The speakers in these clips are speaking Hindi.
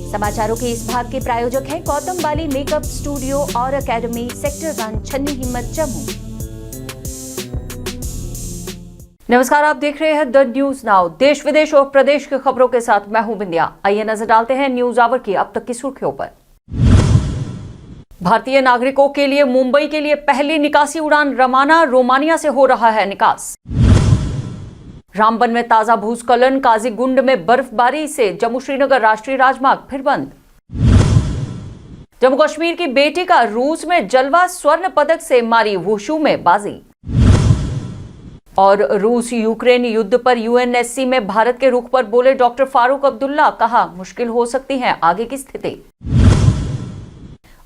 समाचारों के इस भाग के प्रायोजक हैं गौतम बाली मेकअप स्टूडियो और एकेडमी, सेक्टर 1, छन्नी हिम्मत, जम्मू। नमस्कार, आप देख रहे हैं द न्यूज नाउ। देश विदेश और प्रदेश की खबरों के साथ मैं हूं बिंदिया। आइए नजर डालते हैं न्यूज आवर की अब तक की सुर्खियों पर। भारतीय नागरिकों के लिए मुंबई के लिए पहली निकासी उड़ान रवाना, रोमानिया से हो रहा है निकास। रामबन में ताजा भूस्खलन, काजीगुंड में बर्फबारी से जम्मू श्रीनगर राष्ट्रीय राजमार्ग फिर बंद। जम्मू कश्मीर की बेटी का रूस में जलवा स्वर्ण पदक से मारी वुशु में बाजी। और रूस यूक्रेन युद्ध पर यूएनएससी में भारत के रुख पर बोले डॉक्टर फारूक अब्दुल्ला, कहा मुश्किल हो सकती है आगे की स्थिति।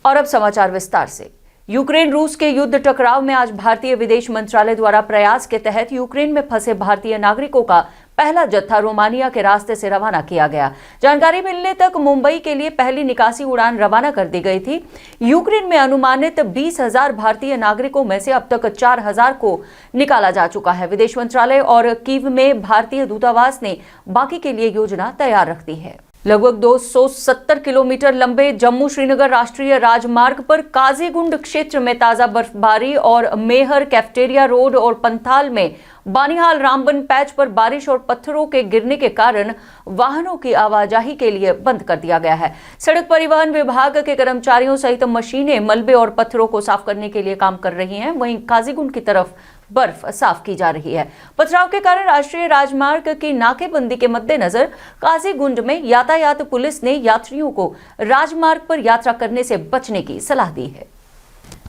और अब समाचार विस्तार से। यूक्रेन रूस के युद्ध टकराव में आज भारतीय विदेश मंत्रालय द्वारा प्रयास के तहत यूक्रेन में फंसे भारतीय नागरिकों का पहला जत्था रोमानिया के रास्ते से रवाना किया गया। जानकारी मिलने तक मुंबई के लिए पहली निकासी उड़ान रवाना कर दी गई थी। यूक्रेन में अनुमानित 20,000 भारतीय नागरिकों में से अब तक 4,000 को निकाला जा चुका है। विदेश मंत्रालय और कीव में भारतीय दूतावास ने बाकी के लिए योजना तैयार रख दी है। लगभग 270 किलोमीटर लंबे जम्मू श्रीनगर राष्ट्रीय राजमार्ग पर काजीगुंड क्षेत्र में ताजा बर्फबारी और मेहर, कैफेटेरिया रोड और पंथाल में बानिहाल रामबन पैच पर बारिश और पत्थरों के गिरने के कारण वाहनों की आवाजाही के लिए बंद कर दिया गया है। सड़क परिवहन विभाग के कर्मचारियों सहित मशीनें मलबे और पत्थरों को साफ करने के लिए काम कर रही हैं। वहीं काजीगुंड की तरफ बर्फ साफ की जा रही है। पथराव के कारण राष्ट्रीय राजमार्ग की नाकेबंदी के मद्देनजर काजीगुंड में यातायात पुलिस ने यात्रियों को राजमार्ग पर यात्रा करने से बचने की सलाह दी है।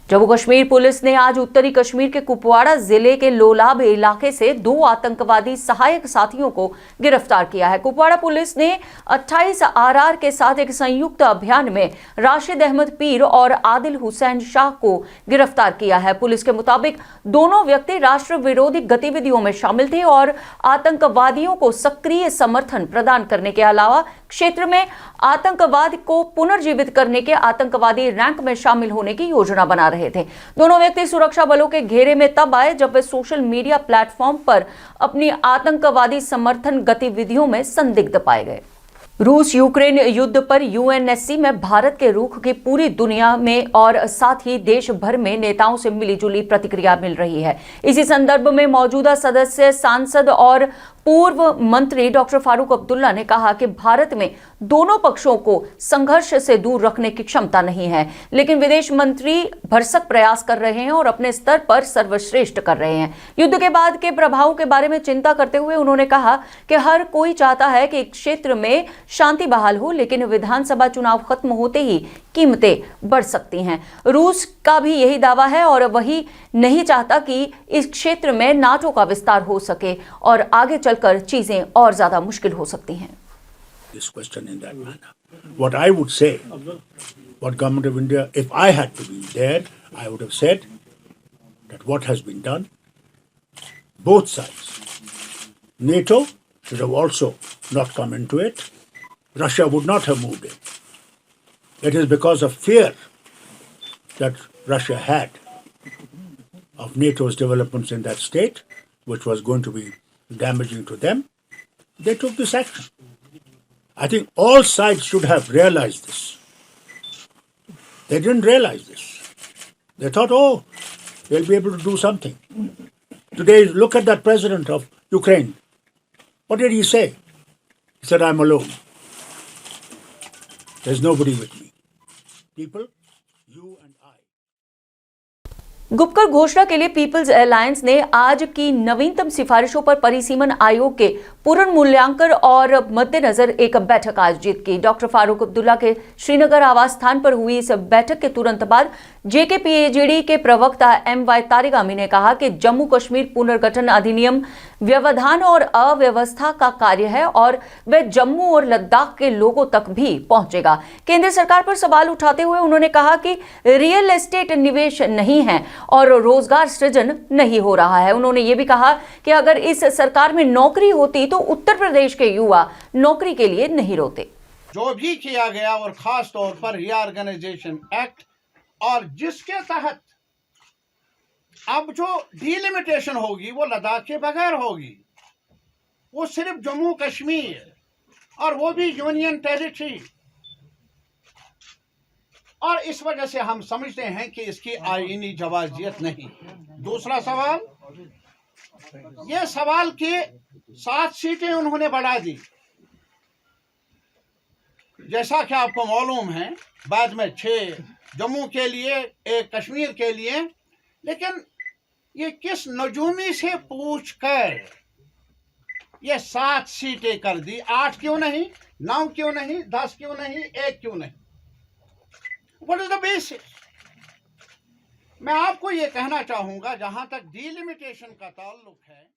जम्मू कश्मीर पुलिस ने आज उत्तरी कश्मीर के कुपवाड़ा जिले के लोलाब इलाके से 2 आतंकवादी सहायक साथियों को गिरफ्तार किया है। कुपवाड़ा पुलिस ने 28 आरआर के साथ एक संयुक्त अभियान में राशिद अहमद पीर और आदिल हुसैन शाह को गिरफ्तार किया है। पुलिस के मुताबिक दोनों व्यक्ति राष्ट्र विरोधी गतिविधियों में शामिल थे और आतंकवादियों को सक्रिय समर्थन प्रदान करने के अलावा क्षेत्र में आतंकवाद को पुनर्जीवित करने के आतंकवादी रैंक में शामिल होने की योजना बना रहे थे। दोनों व्यक्ति सुरक्षा बलों के घेरे में तब आए जब वे सोशल मीडिया प्लेटफॉर्म पर अपनी आतंकवादी समर्थन गतिविधियों में संदिग्ध पाए गए। रूस यूक्रेन युद्ध पर यूएनएससी में भारत के रुख की पूरी दुनिया में और साथ ही देश भर में नेताओं से मिलीजुली प्रतिक्रिया मिल रही है। इसी संदर्भ में मौजूदा सदस्य, सांसद और पूर्व मंत्री डॉक्टर फारूक अब्दुल्ला ने कहा कि भारत में दोनों पक्षों को संघर्ष से दूर रखने की क्षमता नहीं है, लेकिन विदेश मंत्री भरसक प्रयास कर रहे हैं और अपने स्तर पर सर्वश्रेष्ठ कर रहे हैं। युद्ध के बाद के प्रभावों के बारे में चिंता करते हुए उन्होंने कहा कि हर कोई चाहता है कि क्षेत्र में शांति बहाल हो, लेकिन विधानसभा चुनाव खत्म होते ही कीमतें बढ़ सकती हैं। रूस का भी यही दावा है और वही नहीं चाहता कि इस क्षेत्र में नाटो का विस्तार हो सके और आगे चलकर चीजें और ज्यादा मुश्किल हो सकती हैं। This question in that manner. What I would say, what government of India, if I had to be there, I would have said that what has been done, both sides, NATO should have also not come into it. Russia would not have moved in. It is because of fear that Russia had of NATO's developments in that state, which was going to be damaging to them. They took this action. I think all sides should have realized this. They didn't realize this. They thought, oh, they'll be able to do something. Today, look at that president of Ukraine. What did he say? He said, I'm alone. There's nobody with me. People, you and I. Gupkar घोषणा के लिए पीपल्स अलायंस ने आज की नवीनतम सिफारिशों पर परिसीमन आयोग के पुनर्मूल्यांकन और मद्देनजर एक बैठक आयोजित की। डॉक्टर फारूक अब्दुल्ला के श्रीनगर आवास स्थान पर हुई इस बैठक के तुरंत बाद जेकेपीएजीडी के प्रवक्ता एम.वाई. तारिक आमी ने कहा कि जम्मू कश्मीर पुनर्गठन अधिनियम व्यवधान और अव्यवस्था का कार्य है और वह जम्मू और लद्दाख के लोगों तक भी पहुंचेगा। केंद्र सरकार पर सवाल उठाते हुए उन्होंने कहा कि रियल एस्टेट निवेश नहीं है और रोजगार सृजन नहीं हो रहा है। उन्होंने ये भी कहा कि अगर इस सरकार में नौकरी होती तो उत्तर प्रदेश के युवा नौकरी के लिए नहीं रोते। जो भी किया गया और खास तौर पर रीऑर्गेनाइजेशन एक्ट और जिसके तहत अब जो डिलिमिटेशन होगी वो लद्दाख के बगैर होगी, वो सिर्फ जम्मू कश्मीर और वो भी यूनियन टेरिटरी और इस वजह से हम समझते हैं कि इसकी आईनी जवाजियत नहीं। दूसरा सवाल, ये सवाल कि 7 सीटें उन्होंने बढ़ा दी, जैसा कि आपको मालूम है, बाद में 6 जम्मू के लिए, 1 कश्मीर के लिए, लेकिन ये किस नजूमी से पूछकर ये 7 सीटें कर दी? 8 क्यों नहीं, 9 क्यों नहीं, 10 क्यों नहीं, 1 क्यों नहीं? What is the basis? मैं आपको ये कहना चाहूंगा, जहां तक डिलिमिटेशन का ताल्लुक है,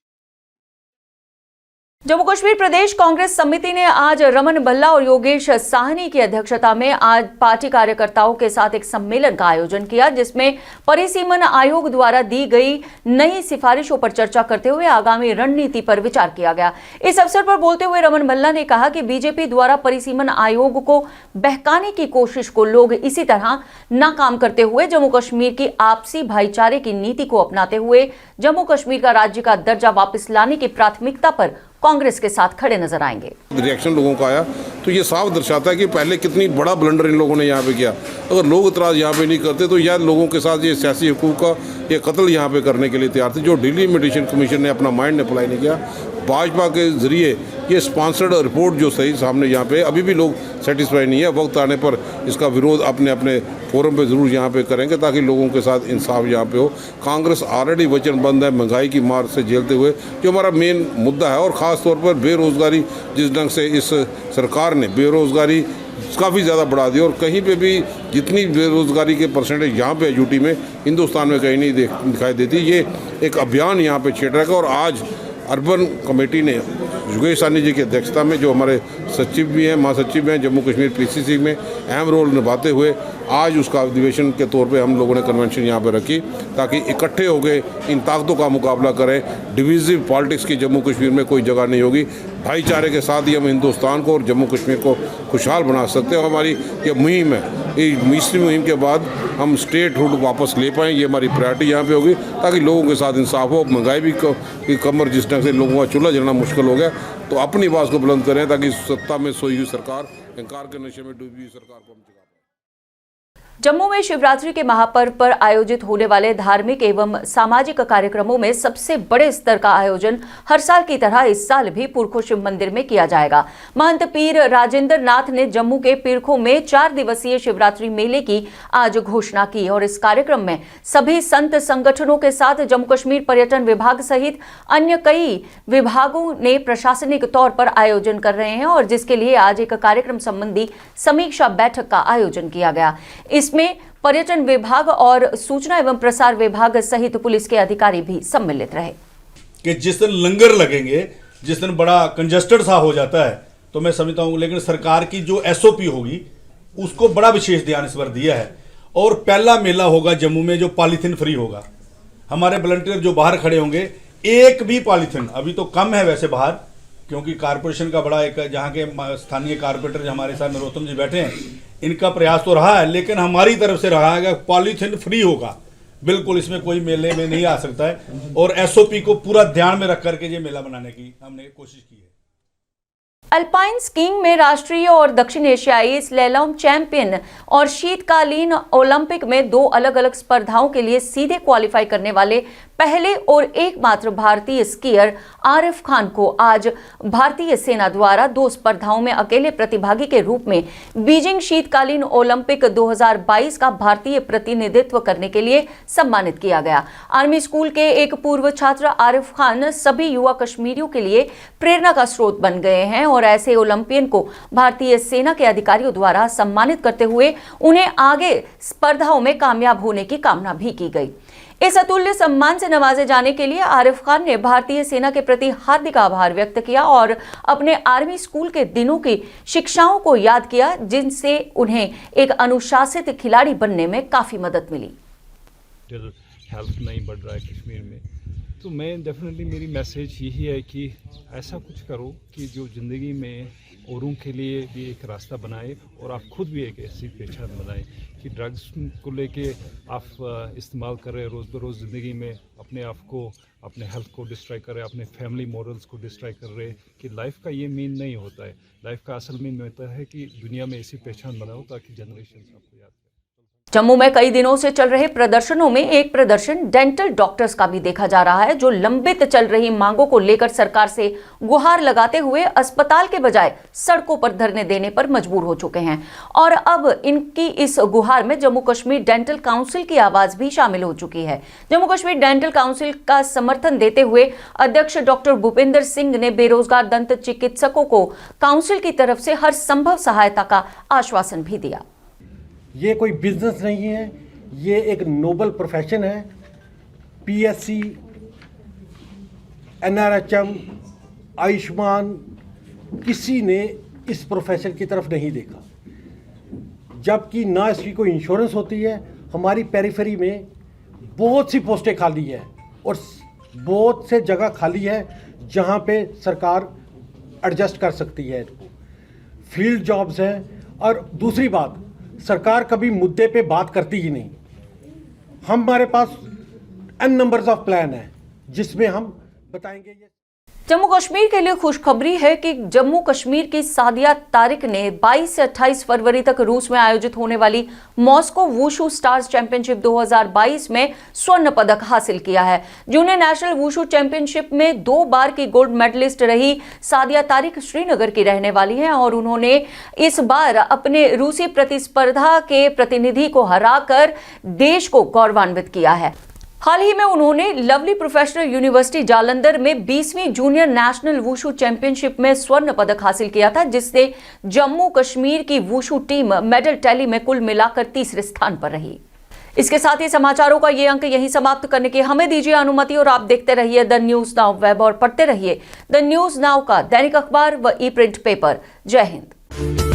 जम्मू कश्मीर प्रदेश कांग्रेस समिति ने आज रमन भल्ला और योगेश साहनी की अध्यक्षता में आज पार्टी कार्यकर्ताओं के साथ एक सम्मेलन का आयोजन किया, जिसमें परिसीमन आयोग द्वारा दी गई नई सिफारिशों पर चर्चा करते हुए आगामी रणनीति पर विचार किया गया। इस अवसर पर बोलते हुए रमन भल्ला ने कहा कि बीजेपी द्वारा परिसीमन आयोग को बहकाने की कोशिश को लोग इसी तरह नाकाम करते हुए जम्मू कश्मीर की आपसी भाईचारे की नीति को अपनाते हुए जम्मू कश्मीर का राज्य का दर्जा वापस लाने की प्राथमिकता पर कांग्रेस के साथ खड़े नजर आएंगे। रिएक्शन लोगों का आया तो ये साफ दर्शाता है कि पहले कितनी बड़ा ब्लंडर इन लोगों ने यहाँ पे किया। अगर लोग इतराज़ यहाँ पे नहीं करते तो यार लोगों के साथ ये सियासी हुकूक का ये कत्ल यहाँ पे करने के लिए तैयार थे। जो डिलिमिटेशन कमीशन ने अपना माइंड अप्लाई नहीं किया, भाजपा के जरिए ये स्पॉन्सर्ड रिपोर्ट जो सही सामने यहाँ पे अभी भी लोग सेटिस्फाई नहीं है। वक्त आने पर इसका विरोध अपने अपने फोरम पे ज़रूर यहाँ पे करेंगे ताकि लोगों के साथ इंसाफ यहाँ पे हो। कांग्रेस ऑलरेडी वचनबंद है महंगाई की मार से झेलते हुए, जो हमारा मेन मुद्दा है, और ख़ास तौर पर बेरोज़गारी, जिस ढंग से इस सरकार ने बेरोज़गारी काफ़ी ज़्यादा बढ़ा दी और कहीं पे भी जितनी बेरोज़गारी के परसेंटेज यहाँ पे यूटी में, हिंदुस्तान में कहीं नहीं दिखाई देती। ये एक अभियान यहाँ पे छेड़ रखा। और आज अर्बन कमेटी ने योगेश साहनी जी की अध्यक्षता में, जो हमारे सचिव भी हैं, महासचिव भी हैं जम्मू कश्मीर पीसीसी में, अहम रोल निभाते हुए आज उसका अधिवेशन के तौर पे हम लोगों ने कन्वेंशन यहाँ पे रखी ताकि इकट्ठे होकर इन ताकतों का मुकाबला करें। डिविजिव पॉलिटिक्स की जम्मू कश्मीर में कोई जगह नहीं होगी। भाईचारे के साथ ही हम हिंदुस्तान को और जम्मू कश्मीर को खुशहाल बना सकते हैं। और हमारी ये मुहिम है, इस मुहिम के बाद हम स्टेट हुड वापस ले पाएँ, ये हमारी प्रायोरिटी यहाँ पे होगी ताकि लोगों के साथ इंसाफ हो। महंगाई भी की कमर जिस ढंग से लोगों का चूल्हा जलना मुश्किल हो गया, तो अपनी आवाज़ को बुलंद करें ताकि सत्ता में सोई हुई सरकार, अहंकार के नशे में डूबी हुई सरकार को हम जगा पाएं। जम्मू में शिवरात्रि के महापर्व पर आयोजित होने वाले धार्मिक एवं सामाजिक कार्यक्रमों में सबसे बड़े स्तर का आयोजन हर साल की तरह इस साल भी पुरखो शिव मंदिर में किया जाएगा। महंत पीर राजेंद्र नाथ ने जम्मू के पीरखो में 4 दिवसीय शिवरात्रि मेले की आज घोषणा की और इस कार्यक्रम में सभी संत संगठनों के साथ जम्मू कश्मीर पर्यटन विभाग सहित अन्य कई विभागों ने प्रशासनिक तौर पर आयोजन कर रहे हैं, और जिसके लिए आज एक कार्यक्रम संबंधी समीक्षा बैठक का आयोजन किया गया। इसमें पर्यटन विभाग और सूचना एवं प्रसार विभाग सहित पुलिस के अधिकारी भी सम्मिलित रहे। कि जिस दिन लंगर लगेंगे, जिस दिन बड़ा कंजस्टेड सा हो जाता है, तो मैं समझता हूं, लेकिन सरकार की जो एसओपी होगी उसको बड़ा विशेष ध्यान इस पर दिया है। और पहला मेला होगा जम्मू में जो पॉलीथीन फ्री होगा। हमारे वॉलंटियर जो बाहर खड़े होंगे, एक भी पॉलीथीन, अभी तो कम है वैसे बाहर, क्योंकि कारपोरेशन का बड़ा एक, जहाँ के स्थानीय कारपोरेटर हमारे साथ नरोत्तम जी बैठे हैं, इनका प्रयास तो रहा है, लेकिन हमारी तरफ से रहा है पॉलीथीन फ्री होगा बिल्कुल। इसमें कोई मेले में नहीं आ सकता है, और एसओपी को पूरा ध्यान में रख करके ये मेला बनाने की हमने कोशिश की है। अल्पाइन स्कीइंग में राष्ट्रीय और दक्षिण एशियाई स्लैलॉम चैंपियन और शीतकालीन ओलंपिक में 2 अलग अलग स्पर्धाओं के लिए सीधे क्वालिफाई करने वाले पहले और एकमात्र भारतीय स्कीयर आरिफ खान को आज भारतीय सेना द्वारा 2 स्पर्धाओं में अकेले प्रतिभागी के रूप में बीजिंग शीतकालीन ओलंपिक 2022 का भारतीय प्रतिनिधित्व करने के लिए सम्मानित किया गया। आर्मी स्कूल के एक पूर्व छात्र आरिफ खान सभी युवा कश्मीरियों के लिए प्रेरणा का स्रोत बन गए हैं, और ऐसे ओलंपियन को भारतीय सेना के अधिकारियों द्वारा सम्मानित करते हुए उन्हें आगे स्पर्धाओं में कामयाब होने की कामना भी की गई। इस अतुल्य सम्मान से नवाजे जाने के लिए आरिफ खान ने भारतीय सेना के प्रति हार्दिक आभार व्यक्त किया और अपने आर्मी स्कूल के दिनों की शिक्षाओं को याद किया, जिनसे उन्हें एक अनुशासित खिलाड़ी बनने में काफी मदद मिली। हेल्थ नहीं बढ़ रहा है कश्मीर में, तो मैं डेफिनेटली मेरी मैसेज यही है कि ऐसा कुछ करो कि जो ज़िंदगी में औरों के लिए भी एक रास्ता बनाए और आप खुद भी एक ऐसी पहचान बनाए कि ड्रग्स को लेके आप इस्तेमाल कर रहे रोज़ बरोज़ ज़िंदगी में, अपने आप को, अपने हेल्थ को डिस्ट्रॉय कर रहे, अपने फैमिली मॉरल्स को डिस्ट्रॉय कर रहे, कि लाइफ का ये मीन नहीं होता है। लाइफ का असल मीन होता है कि दुनिया में ऐसी पहचान बनाओ ताकि जनरेशन आपको याद करें। जम्मू में कई दिनों से चल रहे प्रदर्शनों में एक प्रदर्शन डेंटल डॉक्टर्स का भी देखा जा रहा है, जो लंबित चल रही मांगों को लेकर सरकार से गुहार लगाते हुए अस्पताल के बजाय सड़कों पर धरने देने पर मजबूर हो चुके हैं। और अब इनकी इस गुहार में जम्मू कश्मीर डेंटल काउंसिल की आवाज भी शामिल हो चुकी है। जम्मू कश्मीर डेंटल काउंसिल का समर्थन देते हुए अध्यक्ष डॉक्टर भूपिंदर सिंह ने बेरोजगार दंत चिकित्सकों को काउंसिल की तरफ से हर संभव सहायता का आश्वासन भी दिया। ये कोई बिजनेस नहीं है, ये एक नोबल प्रोफेशन है। पीएससी, एनआरएचएम, आयुष्मान, किसी ने इस प्रोफेशन की तरफ नहीं देखा, जबकि ना इसकी कोई इंश्योरेंस होती है। हमारी पेरिफेरी में बहुत सी पोस्टें खाली है और बहुत से जगह खाली है जहाँ पे सरकार एडजस्ट कर सकती है इनको। फील्ड जॉब्स हैं। और दूसरी बात, सरकार कभी मुद्दे पे बात करती ही नहीं। हमारे पास n नंबर्स ऑफ प्लान है जिसमें हम बताएंगे। ये जम्मू कश्मीर के लिए खुशखबरी है कि जम्मू कश्मीर की सादिया तारिक ने 22 से 28 फरवरी तक रूस में आयोजित होने वाली मॉस्को वुशु स्टार्स चैंपियनशिप 2022 में स्वर्ण पदक हासिल किया है। जूनियर नेशनल वुशु चैंपियनशिप में 2 बार की गोल्ड मेडलिस्ट रही सादिया तारिक श्रीनगर की रहने वाली हैं और उन्होंने इस बार अपने रूसी प्रतिस्पर्धा के प्रतिनिधि को हराकर देश को गौरवान्वित किया है। हाल ही में उन्होंने लवली प्रोफेशनल यूनिवर्सिटी जालंधर में 20वीं जूनियर नेशनल वुशु चैंपियनशिप में स्वर्ण पदक हासिल किया था, जिससे जम्मू कश्मीर की वुशु टीम मेडल टैली में कुल मिलाकर तीसरे स्थान पर रही। इसके साथ ही समाचारों का ये अंक यहीं समाप्त करने की हमें दीजिए अनुमति और आप देखते रहिए द न्यूज नाउ वेब और पढ़ते रहिए द न्यूज नाउ का दैनिक अखबार व ई प्रिंट पेपर। जय हिंद।